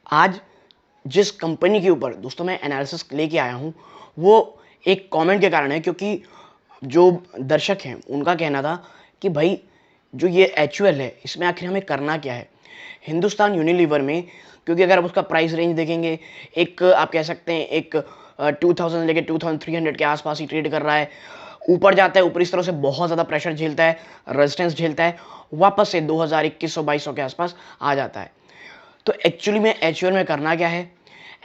आज जिस कंपनी के ऊपर दोस्तों मैं एनालिसिस लेके आया हूँ वो एक कमेंट के कारण है, क्योंकि जो दर्शक हैं उनका कहना था कि भाई जो ये एचयूएल है इसमें आखिर हमें करना क्या है हिंदुस्तान यूनिलीवर में। क्योंकि अगर आप उसका प्राइस रेंज देखेंगे, एक आप कह सकते हैं एक 2000 लेके 2300 के आसपास ही ट्रेड कर रहा है। ऊपर जाता है, ऊपर इस तरह से बहुत ज़्यादा प्रेशर झेलता है, रेजिस्टेंस झेलता है, वापस से 2100-2200 के आसपास आ जाता है। तो एक्चुअली में एचयूएल में करना क्या है,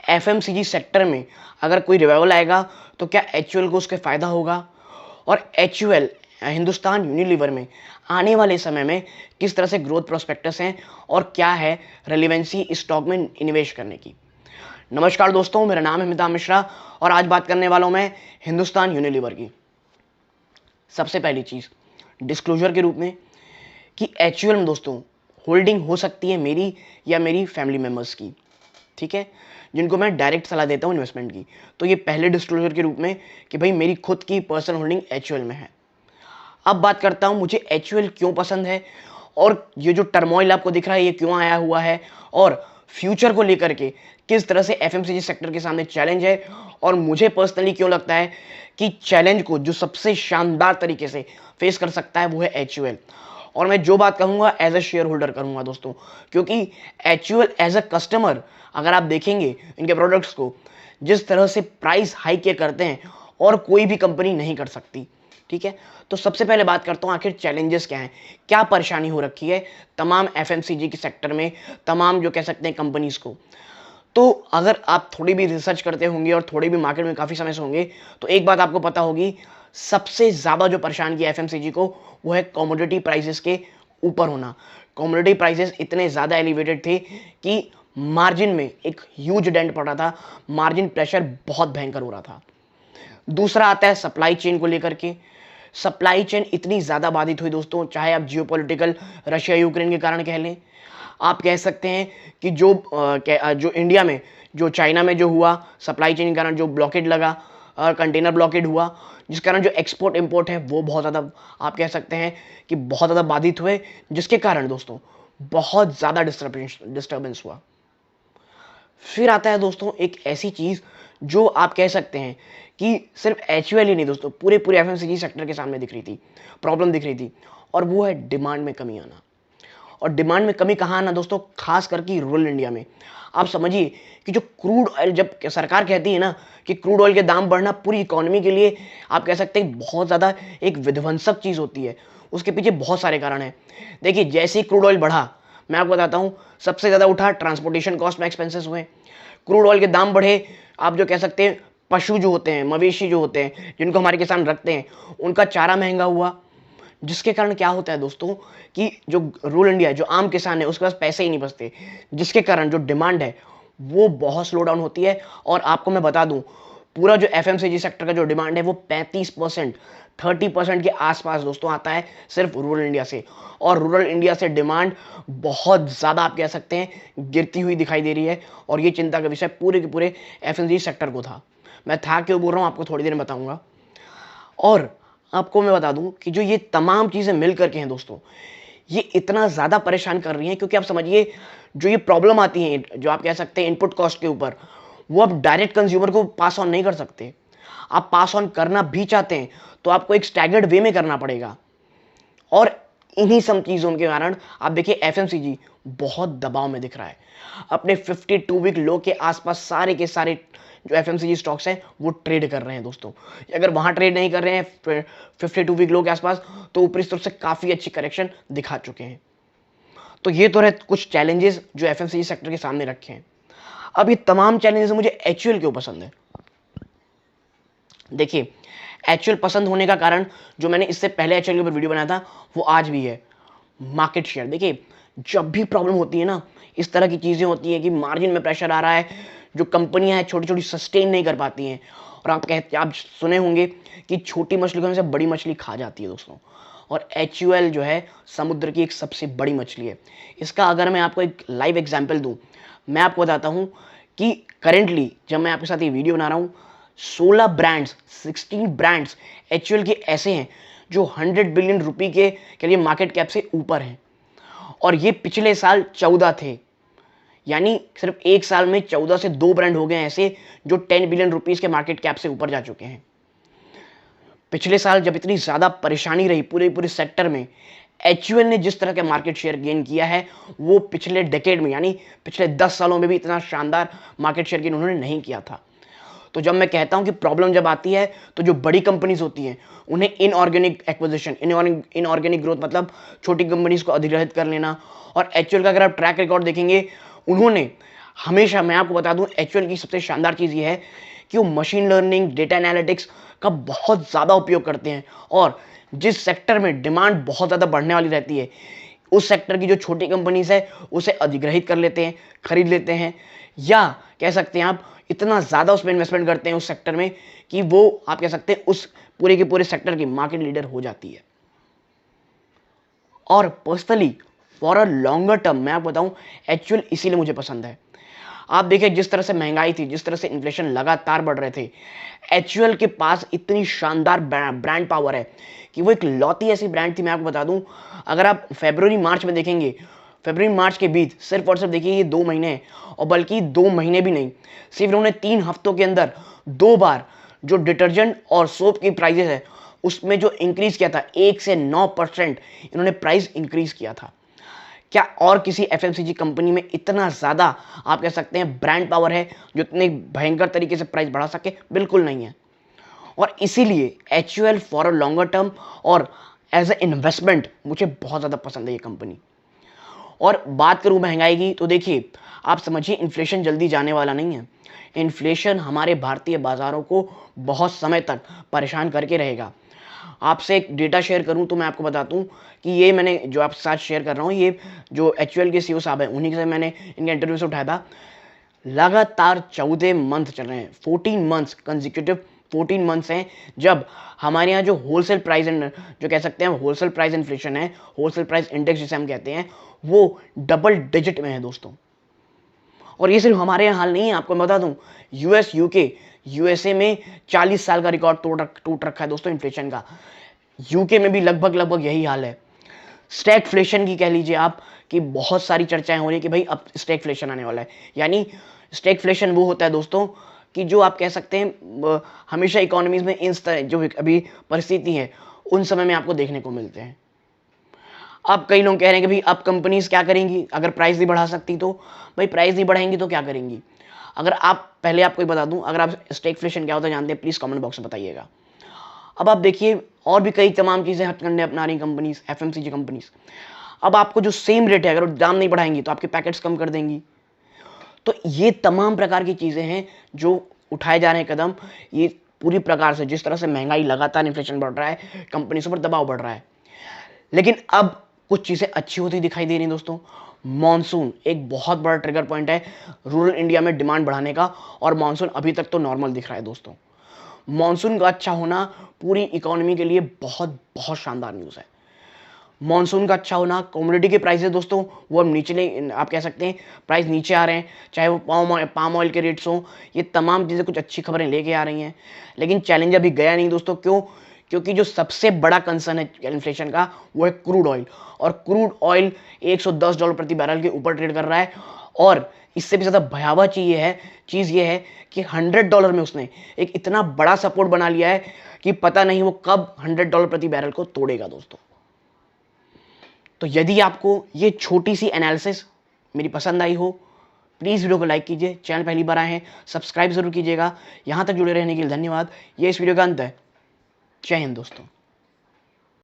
एफएमसीजी सेक्टर में अगर कोई रिवाइवल आएगा तो क्या एचयूएल को उसके फ़ायदा होगा, और एचयूएल हिंदुस्तान यूनिलीवर में आने वाले समय में किस तरह से ग्रोथ प्रोस्पेक्टस हैं और क्या है रेलिवेंसी स्टॉक में निवेश करने की। नमस्कार दोस्तों, मेरा नाम है अमिताभ मिश्रा और आज बात करने वाला हूं मैं हिंदुस्तान यूनिलीवर की। सबसे पहली चीज़ डिस्क्लोजर के रूप में कि एचयूएल में दोस्तों होल्डिंग हो सकती है मेरी या मेरी फैमिली मेम्बर्स की, ठीक है, जिनको मैं डायरेक्ट सलाह देता हूँ इन्वेस्टमेंट की। तो ये पहले डिस्क्लोजर के रूप में कि भाई मेरी खुद की पर्सनल होल्डिंग एचयूएल में है। अब बात करता हूँ मुझे एचयूएल क्यों पसंद है और ये जो टर्मोइल आपको दिख रहा है ये क्यों आया हुआ है, और फ्यूचर को लेकर के किस तरह से एफएमसीजी सेक्टर के सामने चैलेंज है, और मुझे पर्सनली क्यों लगता है कि चैलेंज को जो सबसे शानदार तरीके से फेस कर सकता है वो है एचयूएल। और मैं जो बात कहूँगा एज अ शेयर होल्डर करूँगा दोस्तों, क्योंकि एचयूएल एज अ कस्टमर अगर आप देखेंगे इनके प्रोडक्ट्स को, जिस तरह से प्राइस हाइक ये करते हैं और कोई भी कंपनी नहीं कर सकती, ठीक है। तो सबसे पहले बात करता हूँ आखिर चैलेंजेस क्या हैं, क्या परेशानी हो रखी है तमाम एफएमसीजी के सेक्टर में, तमाम जो कह सकते हैं कंपनीज को। तो अगर आप थोड़ी भी रिसर्च करते होंगे और थोड़ी भी मार्केट में काफ़ी समय से होंगे तो एक बात आपको पता होगी, सबसे ज़्यादा जो परेशान किया एफएमसीजी को वो है कमोडिटी प्राइसेस के ऊपर होना। कमोडिटी प्राइसेस इतने ज़्यादा एलिवेटेड थे कि मार्जिन में एक ह्यूज डेंट पड़ रहा था, मार्जिन प्रेशर बहुत भयंकर हो रहा था। दूसरा आता है सप्लाई चेन को लेकर के। सप्लाई चेन इतनी ज़्यादा बाधित हुई दोस्तों, चाहे आप जियोपॉलिटिकल रशिया यूक्रेन के कारण कह लें, आप कह सकते हैं कि जो इंडिया में जो चाइना में जो हुआ सप्लाई चेन के कारण जो ब्लॉकेड लगा, कंटेनर ब्लॉकेड हुआ, जिस कारण जो एक्सपोर्ट इंपोर्ट है वो बहुत ज़्यादा आप कह सकते हैं कि बहुत ज़्यादा बाधित हुए, जिसके कारण दोस्तों बहुत ज़्यादा डिस्टर्बेंस हुआ। फिर आता है दोस्तों एक ऐसी चीज़ जो आप कह सकते हैं कि सिर्फ एचयूएल ही नहीं दोस्तों, पूरे एफएमसीजी सेक्टर के सामने दिख रही थी, प्रॉब्लम दिख रही थी, और वो है डिमांड में कमी आना। और डिमांड में कमी कहाँ आना दोस्तों, खास करके रूरल इंडिया में। आप समझिए कि जो क्रूड ऑयल, जब सरकार कहती है ना कि क्रूड ऑयल के दाम बढ़ना पूरी इकोनॉमी के लिए आप कह सकते हैं बहुत ज़्यादा एक विध्वंसक चीज़ होती है, उसके पीछे बहुत सारे कारण हैं। देखिए जैसे ही क्रूड ऑयल बढ़ा, मैं आपको बताता हूँ, सबसे ज़्यादा उठा ट्रांसपोर्टेशन कॉस्ट में एक्सपेंसेस हुए, क्रूड ऑयल के दाम बढ़े, आप जो कह सकते हैं पशु जो होते हैं, मवेशी जो होते हैं जिनको हमारे किसान रखते हैं, उनका चारा महंगा हुआ, जिसके कारण क्या होता है दोस्तों कि जो रूरल इंडिया, जो आम किसान है, उसके पास पैसे ही नहीं बचते, जिसके कारण जो डिमांड है वो बहुत स्लो डाउन होती है। और आपको मैं बता दूं, पूरा जो एफएमसीजी सेक्टर का जो डिमांड है वो 35% 30% के आसपास दोस्तों आता है सिर्फ रूरल इंडिया से। और रूरल इंडिया से डिमांड बहुत ज़्यादा आप कह सकते हैं गिरती हुई दिखाई दे रही है, और ये चिंता का विषय पूरे के पूरे एफएमसीजी सेक्टर को था। मैं था क्यों बोल रहा हूँ आपको थोड़ी देर में बताऊंगा। और आपको मैं बता दूं कि जो ये तमाम चीज़ें मिल करके हैं दोस्तों, ये इतना ज़्यादा परेशान कर रही हैं, क्योंकि आप समझिए जो ये प्रॉब्लम आती है, जो आप कह सकते हैं इनपुट कॉस्ट के ऊपर, वो आप डायरेक्ट कंज्यूमर को पास ऑन नहीं कर सकते। आप पास ऑन करना भी चाहते हैं तो आपको एक स्टैगर्ड वे में करना पड़ेगा, और इन्हीं सब चीज़ों के कारण आप देखिए एफएमसीजी बहुत दबाव में दिख रहा है। अपने 52 वीक लो के आसपास सारे के सारे जो एफएमसीजी स्टॉक्स हैं वो ट्रेड कर रहे हैं दोस्तों। अगर वहाँ ट्रेड नहीं कर रहे हैं 52 वीक लो के आसपास, तो ऊपरी स्तर से काफ़ी अच्छी करेक्शन दिखा चुके हैं। तो ये तो रहे कुछ चैलेंजेस जो एफएमसीजी सेक्टर के सामने रखे हैं। अब ये तमाम चैलेंजेस मुझे एचयूएल क्यों पसंद है। देखिए एचयूएल पसंद होने का कारण, जो मैंने इससे पहले एचयूएल के ऊपर वीडियो बनाया था, वो आज भी है मार्केट शेयर। देखिए जब भी प्रॉब्लम होती है ना, इस तरह की चीज़ें होती हैं कि मार्जिन में प्रेशर आ रहा है, जो कंपनियां हैं छोटी छोटी सस्टेन नहीं कर पाती हैं, और आप सुने होंगे कि छोटी मछली को हमसे बड़ी मछली खा जाती है दोस्तों। और एचयूएल जो है समुद्र की एक सबसे बड़ी मछली है। इसका अगर मैं आपको एक लाइव एग्जाम्पल दूँ, मैं आपको बताता हूँ कि करेंटली जब मैं आपके साथ ये वीडियो बना रहा हूँ, 16 ब्रांड्स एचयूएल के ऐसे हैं जो 100 बिलियन रुपए के लिए मार्केट कैप से ऊपर हैं, और ये पिछले साल 14 थे। यानी सिर्फ एक साल में 14 से 2 ब्रांड हो गए हैं ऐसे जो 10 बिलियन रुपीस के मार्केट कैप से ऊपर जा चुके हैं। पिछले साल जब इतनी ज़्यादा परेशानी रही पूरे पूरे सेक्टर में, एचयूएल ने जिस तरह का मार्केट शेयर गेन किया है वो पिछले डेकेड में यानी पिछले 10 सालों में भी इतना शानदार मार्केट शेयर गेन उन्होंने नहीं किया था। तो जब मैं कहता हूं कि प्रॉब्लम जब आती है तो जो बड़ी कंपनीज होती हैं उन्हें इनऑर्गेनिक एक्विजिशन, इनऑर्गेनिक ग्रोथ मतलब छोटी कंपनीज को अधिग्रहित कर लेना। और एचयूएल का अगर आप ट्रैक रिकॉर्ड देखेंगे, उन्होंने हमेशा, मैं आपको बता दूं, एचयूएल की सबसे शानदार चीज़ ये है कि वो मशीन लर्निंग, डेटा एनालिटिक्स का बहुत ज़्यादा उपयोग करते हैं और जिस सेक्टर में डिमांड बहुत ज़्यादा बढ़ने वाली रहती है उस सेक्टर की जो छोटी कंपनीज है उसे अधिग्रहित कर लेते हैं, खरीद लेते हैं, या कह सकते हैं आप इतना ज़्यादा उसमें इन्वेस्टमेंट करते हैं उस सेक्टर में कि वो आप कह सकते हैं उस पूरे के पूरे सेक्टर की मार्केट लीडर हो जाती है। और personally for a longer term मैं आपको बताऊं, एचयूएल इसीलिए मुझे पसंद है। आप देखिए जिस तरह से महंगाई थी, जिस तरह से इन्फ्लेशन लगातार बढ़ रहे थे, एचयूएल के पास इतनी शानदार ब्रांड पावर है कि वो एक लौती ऐसी ब्रांड थी। मैं आपको बता दूं, अगर आप फरवरी मार्च में देखेंगे, फरवरी मार्च के बीच सिर्फ और सिर्फ देखिए ये 2 महीने हैं, और बल्कि 2 महीने भी नहीं, सिर्फ उन्होंने 3 हफ्तों के अंदर 2 बार जो डिटर्जेंट और सोप की प्राइजेस है उसमें जो इंक्रीज किया था 1 से 9% इन्होंने प्राइस इंक्रीज किया था। क्या और किसी एफएमसीजी कंपनी में इतना ज़्यादा आप कह सकते हैं ब्रांड पावर है जो इतने भयंकर तरीके से प्राइस बढ़ा सके? बिल्कुल नहीं है। और इसीलिए HUL for a longer term और एज ए इन्वेस्टमेंट मुझे बहुत ज़्यादा पसंद है ये कंपनी। और बात करूं महंगाई की तो देखिए आप समझिए इन्फ्लेशन जल्दी जाने वाला नहीं है। इन्फ्लेशन हमारे भारतीय बाजारों को बहुत समय तक परेशान करके रहेगा। आपसे एक डेटा शेयर करूं तो मैं आपको बताता हूं कि ये मैंने जो आपके साथ शेयर कर रहा हूं, ये जो एचयूएल के सीईओ साहब हैं उन्हीं से मैंने इनके इंटरव्यू से उठाया था। लगातार 14 मंथ चल रहे हैं, 14 मंथ्स कंसेक्यूटिव 14 मंथ्स हैं जब हमारे यहाँ जो होलसेल प्राइस एंड जो कह सकते हैं होलसेल प्राइस इन्फ्लेशन है, होलसेल प्राइस इंडेक्स जिसे हम कहते हैं, वो डबल डिजिट में है दोस्तों। और ये सिर्फ हमारे यहाँ हाल नहीं है, आपको मैं बता दूं यूएस, यूके, यूएसए में 40 साल का रिकॉर्ड टूट रखा है दोस्तों इन्फ्लेशन का। यूके में भी लगभग यही हाल है। स्टैगफ्लेशन की कह लीजिए आप कि बहुत सारी चर्चाएं हो रही है कि भाई अब स्टैगफ्लेशन आने वाला है। यानी स्टैगफ्लेशन वो होता है दोस्तों कि जो आप कह सकते हैं हमेशा इकोनॉमीज में इन तरह जो अभी परिस्थिति है उन समय में आपको देखने को मिलते हैं। अब कई लोग कह रहे हैं कि भाई अब कंपनीज क्या करेंगी अगर प्राइस नहीं बढ़ा सकती तो? भाई प्राइस नहीं बढ़ाएंगी तो क्या करेंगी? अगर आप पहले आपको बता दूं, अगर आप स्टैगफ्लेशन क्या होता है जानते हैं प्लीज कमेंट बॉक्स में बताइएगा। अब आप देखिए और भी कई तमाम चीजें हथकंडे अपना रही कंपनीज, एफएमसीजी कंपनीज। अब आपको जो सेम रेट है अगर वो दाम नहीं बढ़ाएंगी तो आपके पैकेट्स कम कर देंगी। तो ये तमाम प्रकार की चीजें हैं जो उठाए जा रहे हैं कदम। ये पूरी प्रकार से जिस तरह से महंगाई लगातार इन्फ्लेशन बढ़ रहा है, कंपनी पर दबाव बढ़ रहा है, लेकिन अब कुछ चीजें अच्छी होती दिखाई दे रही दोस्तों। मॉनसून एक बहुत बड़ा ट्रिगर पॉइंट है रूरल इंडिया में डिमांड बढ़ाने का, और मॉनसून अभी तक तो नॉर्मल दिख रहा है दोस्तों। मॉनसून का अच्छा होना पूरी इकोनॉमी के लिए बहुत बहुत शानदार न्यूज़ है। मॉनसून का अच्छा होना, कमोडिटी के प्राइसेस दोस्तों वो अब नीचे, आप कह सकते हैं प्राइस नीचे आ रहे हैं, चाहे वो पाम ऑयल के रेट्स हों, ये तमाम चीज़ें कुछ अच्छी खबरें लेके आ रही हैं। लेकिन चैलेंज अभी गया नहीं दोस्तों। क्यों? क्योंकि जो सबसे बड़ा कंसर्न है इन्फ्लेशन का वो है क्रूड ऑयल, और क्रूड ऑयल $110 प्रति बैरल के ऊपर ट्रेड कर रहा है। और इससे भी ज़्यादा भयावह चीज़ ये है कि $100 में उसने एक इतना बड़ा सपोर्ट बना लिया है कि पता नहीं वो कब $100 प्रति बैरल को तोड़ेगा दोस्तों। तो यदि आपको ये छोटी सी एनालिसिस मेरी पसंद आई हो, प्लीज़ वीडियो को लाइक कीजिए, चैनल पहली बार आए हैं सब्सक्राइब जरूर कीजिएगा। यहाँ तक जुड़े रहने के लिए धन्यवाद। ये इस वीडियो का अंत है। जय हिंद दोस्तों।